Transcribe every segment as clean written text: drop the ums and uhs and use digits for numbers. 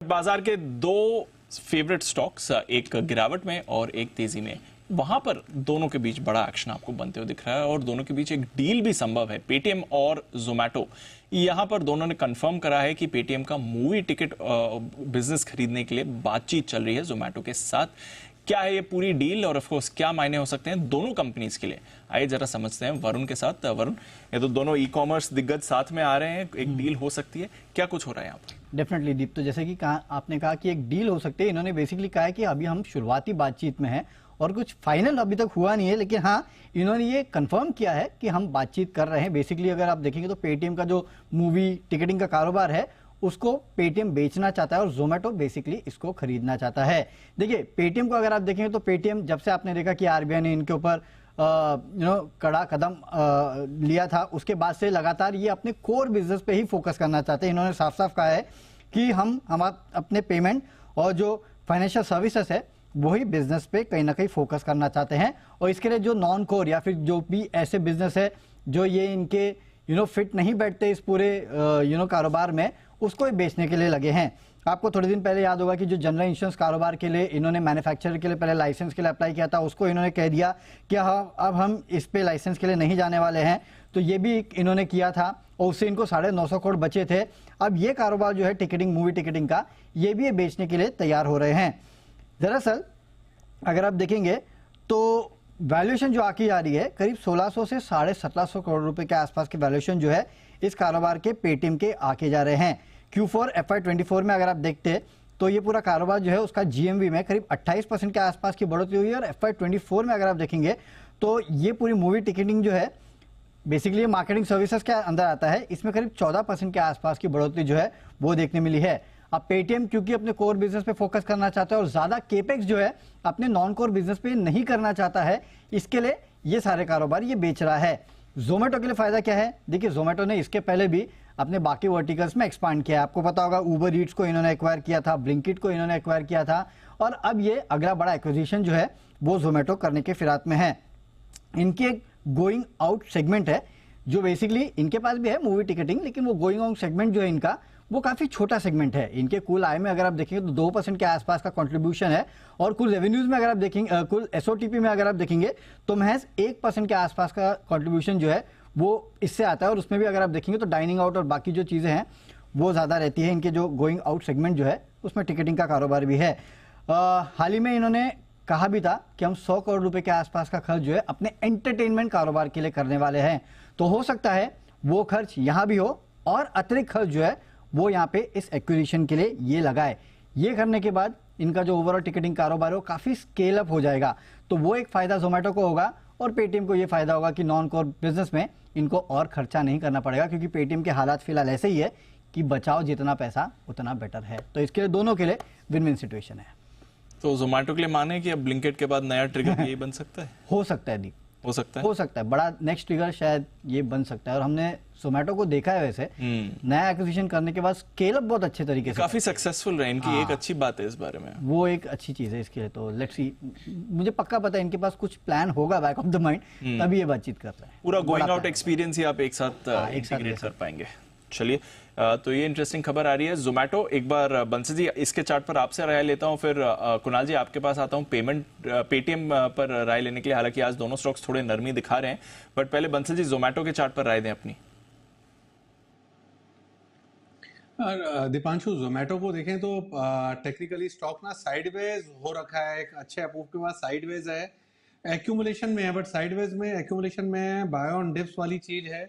बाजार के दो फेवरेट स्टॉक्स, एक गिरावट में और एक तेजी में, वहां पर दोनों के बीच बड़ा एक्शन आपको बनते हुए दिख रहा है और दोनों के बीच एक डील भी संभव है। पेटीएम और जोमैटो, यहां पर दोनों ने कंफर्म करा है कि पेटीएम का मूवी टिकट बिजनेस खरीदने के लिए बातचीत चल रही है जोमैटो के साथ। क्या है ये पूरी डील और ऑफ कोर्स क्या मायने हो सकते हैं दोनों कंपनीज के लिए, आइए जरा समझते हैं वरुण के साथ। वरुण, ये तो दोनों ई कॉमर्स दिग्गज साथ में आ रहे हैं, एक डील हो सकती है, क्या कुछ हो रहा है यहाँ पर? डेफिनेटली दीप, तो जैसे कि आपने कहा कि एक डील हो सकती है। इन्होंने बेसिकली कहा है कि अभी हम शुरुआती बातचीत में हैं और कुछ फाइनल अभी तक हुआ नहीं है, लेकिन हाँ इन्होंने ये कंफर्म किया है कि हम बातचीत कर रहे हैं। बेसिकली अगर आप देखेंगे तो पेटीएम का जो मूवी टिकटिंग का कारोबार है उसको पेटीएम बेचना चाहता है और जोमेटो बेसिकली इसको खरीदना चाहता है। देखिए पेटीएम को अगर आप देखेंगे तो पेटीएम, जब से आपने देखा कि आरबीआई ने इनके ऊपर कड़ा कदम लिया था, उसके बाद से लगातार ये अपने कोर बिजनेस पे ही फोकस करना चाहते हैं। इन्होंने साफ साफ कहा है कि हम अपने पेमेंट और जो फाइनेंशियल सर्विसेज है वही बिजनेस पे कहीं ना कहीं फोकस करना चाहते हैं और इसके लिए जो नॉन कोर या फिर जो भी ऐसे बिजनेस है जो ये इनके फिट नहीं बैठते इस पूरे कारोबार में, उसको ही बेचने के लिए लगे हैं। आपको थोड़े दिन पहले याद होगा कि जो जनरल इंश्योरेंस कारोबार के लिए इन्होंने मैन्युफैक्चरर के लिए पहले लाइसेंस के लिए अप्लाई किया था, उसको इन्होंने कह दिया कि हाँ अब हम इस पे लाइसेंस के लिए नहीं जाने वाले हैं, तो ये भी इन्होंने किया था और उससे इनको 950 करोड़ बचे थे। अब ये कारोबार जो है टिकटिंग, मूवी टिकटिंग का, ये भी बेचने के लिए तैयार हो रहे हैं। दरअसल अगर आप देखेंगे तो वैल्यूएशन जो आकी जा रही है करीब 1600 से 1750 करोड़ रुपए के आसपास की वैल्यूएशन जो है इस कारोबार के पेटीएम के आके जा रहे हैं। Q4 FY24 में अगर आप देखते तो ये पूरा कारोबार जो है उसका GMV में करीब 28% के आसपास की बढ़ोतरी हुई है और FY24 में अगर आप देखेंगे तो ये पूरी मूवी टिकटिंग जो है बेसिकली मार्केटिंग सर्विसेज के अंदर आता है, इसमें करीब 14% के आसपास की बढ़ोतरी जो है वो देखने मिली है। अब पेटीएम क्योंकि अपने कोर बिजनेस पे फोकस करना चाहता है और ज्यादा केपेक्स जो है अपने नॉन कोर बिजनेस पे नहीं करना चाहता है, इसके लिए ये सारे कारोबार ये बेच रहा है। जोमेटो के लिए फायदा क्या है? देखिए जोमेटो ने इसके पहले भी अपने बाकी वर्टिकल्स में एक्सपांड किया है। आपको पता होगा उबर ईट्स को इन्होंने एक्वायर किया था, ब्लिंकिट को इन्होंने एक्वायर किया था और अब ये अगला बड़ा एक्विजिशन जो है वो जोमेटो करने के फिराक में है। इनकी एक गोइंग आउट सेगमेंट है जो बेसिकली इनके पास भी है मूवी टिकटिंग, लेकिन वो गोइंग आउट सेगमेंट जो है इनका वो काफी छोटा सेगमेंट है। इनके कुल आय में अगर आप देखेंगे तो 2% के आसपास का कंट्रीब्यूशन है और कुल रेवेन्यूज में अगर आप देखेंगे, कुल एसओटीपी में अगर आप देखेंगे तो महज 1% के आसपास का कंट्रीब्यूशन जो है वो इससे आता है और उसमें भी अगर आप देखेंगे तो डाइनिंग आउट और बाकी जो चीजें हैं वो ज्यादा रहती है। इनके जो गोइंग आउट सेगमेंट जो है उसमें टिकटिंग का कारोबार भी है। हाल ही में इन्होंने कहा भी था कि हम 100 करोड़ रुपए के आसपास का खर्च जो है अपने एंटरटेनमेंट कारोबार के लिए करने वाले हैं, तो हो सकता है वो खर्च यहां भी हो और अतिरिक्त खर्च जो है वो यहाँ पे इस एक्विजिशन के लिए ये लगाए। ये करने के बाद इनका जो ओवरऑल टिकटिंग कारोबार है वो काफी स्केल अप हो जाएगा, तो वो एक फायदा जोमेटो को होगा और पेटीएम को ये फायदा होगा कि नॉन कोर बिजनेस में इनको और खर्चा नहीं करना पड़ेगा, क्योंकि पेटीएम के हालात फिलहाल ऐसे ही है कि बचाओ जितना पैसा उतना बेटर है। तो इसके लिए दोनों के लिए विन विन सिचुएशन है। तो जोमेटो के लिए माने कि अब ब्लिंकिट के बाद नया ट्रिगर यही बन सकता है? हो सकता है दीप, हो सकता है बड़ा नेक्स्ट ट्रिगर शायद ये बन सकता है। और हमने जोमेटो को देखा है वैसे नया एक्विजिशन करने के बाद स्केल अप बहुत अच्छे तरीके से काफी सक्सेसफुल रहे इनकी, एक अच्छी बात है इस बारे में, वो एक अच्छी चीज है इसके लिए। तो लेट्स सी, मुझे पक्का पता है इनके पास कुछ प्लान होगा बैक ऑफ द माइंड, तभी ये बातचीत कर रहे हैं। पूरा गोइंग आउट एक्सपीरियंस ही आप एक साथ इंटीग्रेट कर पाएंगे। चलिए, तो ये इंटरेस्टिंग खबर आ रही है। जोमेटो, एक बार बंसल जी इसके चार्ट पर आपसे राय लेता हूं, फिर कुणाल जी आपके पास आता हूं पेटीएम पर राय लेने के लिए। हालांकि आज दोनों स्टॉक्स थोड़े नरमी दिखा रहे हैं, बट पहले बंसल जी जोमेटो के चार्ट पर राय दें अपनी। दीपांशु, जोमेटो को देखें तो टेक्निकली स्टॉक ना साइडवेज हो रखा है, एक अच्छे अपूव के बाद साइडवेज है, एक्यूमुलेशन में है, बट साइडवेज में एक्यूमुलेशन में बाय ऑन डिप्स वाली चीज है।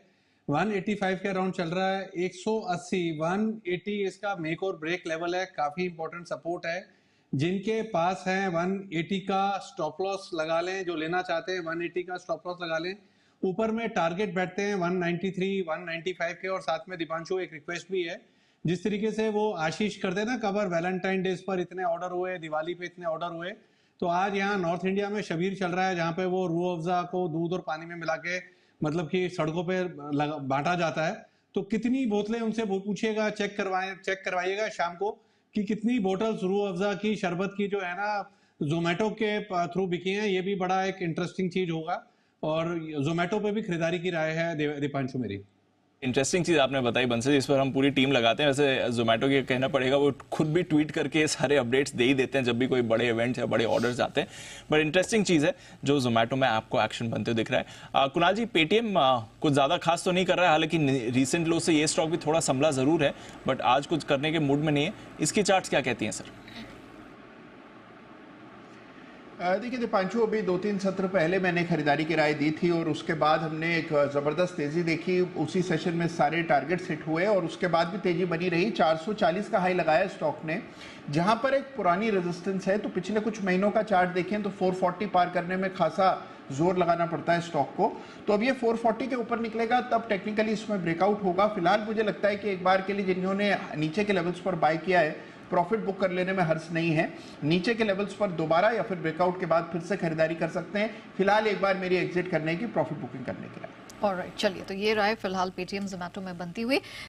185 के अराउंड चल रहा है, 180 180 इसका मेक और ब्रेक लेवल है, काफी इंपॉर्टेंट सपोर्ट है। जिनके पास है 180 का स्टॉप लॉस लगा लें, जो लेना चाहते हैं 180 का स्टॉप लॉस लगा लें। ऊपर में टारगेट बैठते हैं 193 195 के। और साथ में दीपांशु एक रिक्वेस्ट भी है, जिस तरीके से वो आशीष करते ना कवर वैलेंटाइन डेज पर इतने ऑर्डर हुए, दिवाली पे इतने ऑर्डर हुए, तो आज यहाँ नॉर्थ इंडिया में शबीर चल रहा है जहाँ पे वो रूह अफ़ज़ा को दूध और पानी में मिला के मतलब कि सड़कों पे बांटा जाता है। तो कितनी बोतलें उनसे पूछिएगा, चेक करवाइएगा शाम को कि कितनी बोतल्स रूह अफ़ज़ा की, शरबत की जो है ना जोमेटो के थ्रू बिकी हैं। ये भी बड़ा एक इंटरेस्टिंग चीज होगा और जोमेटो पे भी खरीदारी की राय है दीपांशु मेरी। इंटरेस्टिंग चीज आपने बताई बंसल, इस पर हम पूरी टीम लगाते हैं। वैसे जोमेटो के कहना पड़ेगा वो खुद भी ट्वीट करके सारे अपडेट्स दे ही देते हैं जब भी कोई बड़े इवेंट्स या बड़े ऑर्डर्स आते हैं। बट इंटरेस्टिंग चीज है जो जोमेटो में आपको एक्शन बनते हुए दिख रहा है। कुणाल जी, पेटीएम कुछ ज्यादा खास तो नहीं कर रहा है, हालांकि रिसेंट लो से ये स्टॉक भी थोड़ा संभला जरूर है, बट आज कुछ करने के मूड में नहीं है। इसकी चार्ट्स क्या कहती हैं सर? देखिए दीपांशु, अभी 2-3 सत्र पहले मैंने खरीदारी की राय दी थी और उसके बाद हमने एक ज़बरदस्त तेज़ी देखी। उसी सेशन में सारे टारगेट्स हिट हुए और उसके बाद भी तेज़ी बनी रही। 440 का हाई लगाया स्टॉक ने, जहां पर एक पुरानी रेजिस्टेंस है। तो पिछले कुछ महीनों का चार्ट देखें तो 440 पार करने में खासा जोर लगाना पड़ता है स्टॉक को। तो अब ये 440 के ऊपर निकलेगा तब टेक्निकली इसमें ब्रेकआउट होगा। फिलहाल मुझे लगता है कि एक बार के लिए जिन्होंने नीचे के लेवल्स पर बाय किया है, प्रॉफिट बुक कर लेने में हर्ज नहीं है। नीचे के लेवल्स पर दोबारा या फिर ब्रेकआउट के बाद फिर से खरीदारी कर सकते हैं। फिलहाल एक बार मेरी एग्जिट करने की, प्रॉफिट बुकिंग करने की राय। ऑलराइट, चलिए, तो ये राय फिलहाल पेटीएम जोमेटो में बनती हुई।